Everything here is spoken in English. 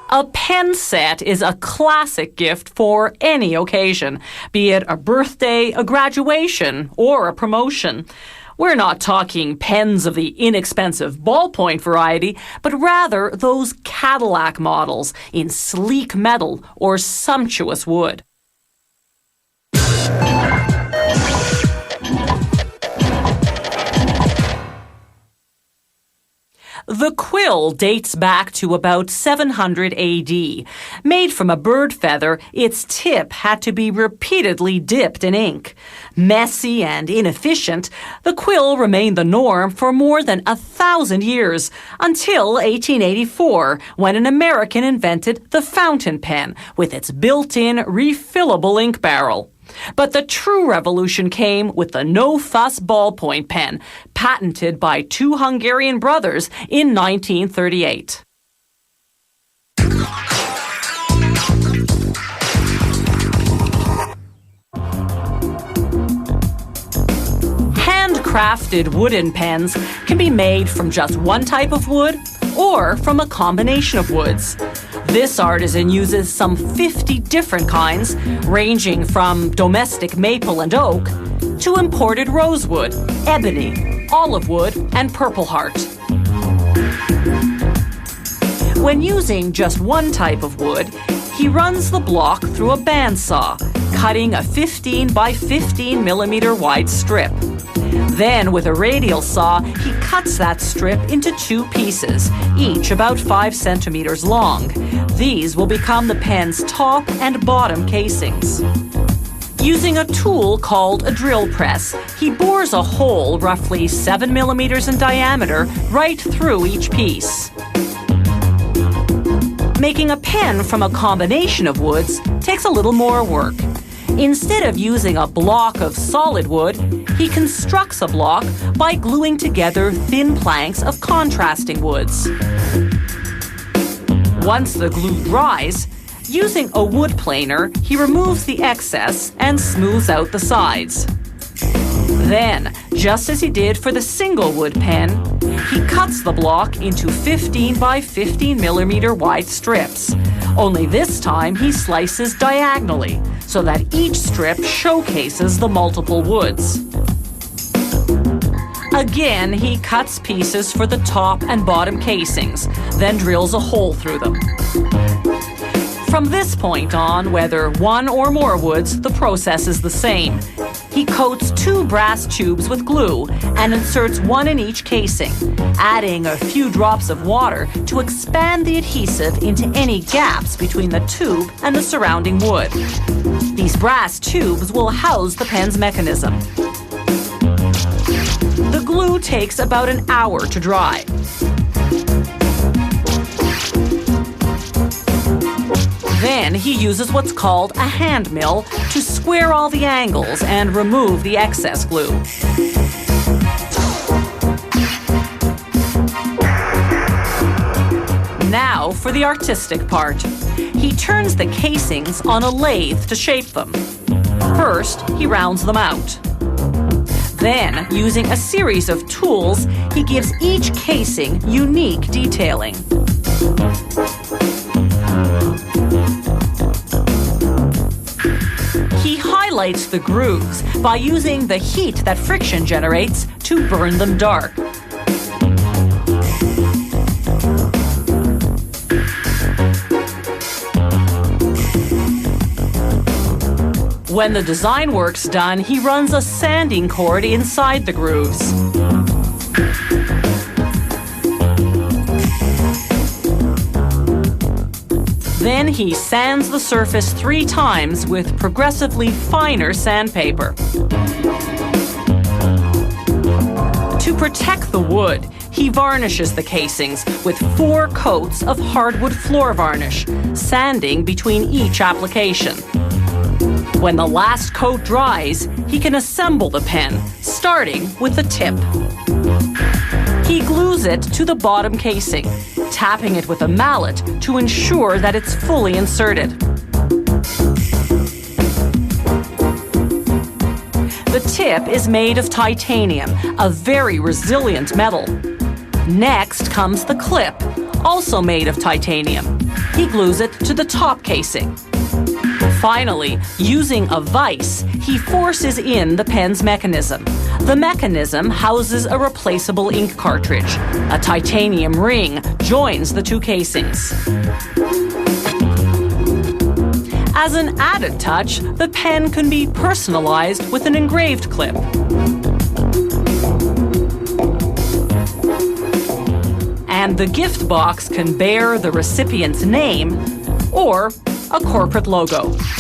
A pen set is a classic gift for any occasion, be it a birthday, a graduation, or a promotion. We're not talking pens of the inexpensive ballpoint variety, but rather those Cadillac models in sleek metal or sumptuous wood. The quill dates back to about 700 AD. Made from a bird feather, its tip had to be repeatedly dipped in ink. Messy and inefficient, the quill remained the norm for more than 1,000 years, until 1884, when an American invented the fountain pen with its built-in refillable ink barrel. But the true revolution came with the no-fuss ballpoint pen, patented by two Hungarian brothers in 1938. Handcrafted wooden pens can be made from just one type of wood or from a combination of woods. This artisan uses some 50 different kinds, ranging from domestic maple and oak to imported rosewood, ebony, olive wood, and purple heart. When using just one type of wood, he runs the block through a bandsaw, cutting a 15 by 15 millimeter wide strip. Then, with a radial saw, he cuts that strip into two pieces, each about 5 centimeters long. These will become the pen's top and bottom casings. Using a tool called a drill press, he bores a hole roughly 7 millimeters in diameter right through each piece. Making a pen from a combination of woods takes a little more work. Instead of using a block of solid wood, he constructs a block by gluing together thin planks of contrasting woods. Once the glue dries, using a wood planer, he removes the excess and smooths out the sides. Then, just as he did for the single wood pen, he cuts the block into 15 by 15 millimeter wide strips. Only this time he slices diagonally, so that each strip showcases the multiple woods. Again, he cuts pieces for the top and bottom casings, then drills a hole through them. From this point on, whether one or more woods, the process is the same. He coats 2 brass tubes with glue and inserts one in each casing, adding a few drops of water to expand the adhesive into any gaps between the tube and the surrounding wood. These brass tubes will house the pen's mechanism. The glue takes about an hour to dry. Then he uses what's called a hand mill to square all the angles and remove the excess glue. Now for the artistic part. He turns the casings on a lathe to shape them. First, he rounds them out. Then, using a series of tools, he gives each casing unique detailing. He highlights the grooves by using the heat that friction generates to burn them dark. When the design work's done, he runs a sanding cord inside the grooves. Then he sands the surface 3 times with progressively finer sandpaper. To protect the wood, he varnishes the casings with 4 coats of hardwood floor varnish, sanding between each application. When the last coat dries, he can assemble the pen, starting with the tip. He glues it to the bottom casing, tapping it with a mallet to ensure that it's fully inserted. The tip is made of titanium, a very resilient metal. Next comes the clip, also made of titanium. He glues it to the top casing. Finally, using a vise, he forces in the pen's mechanism. The mechanism houses a replaceable ink cartridge. A titanium ring joins the two casings. As an added touch, the pen can be personalized with an engraved clip. And the gift box can bear the recipient's name or a corporate logo.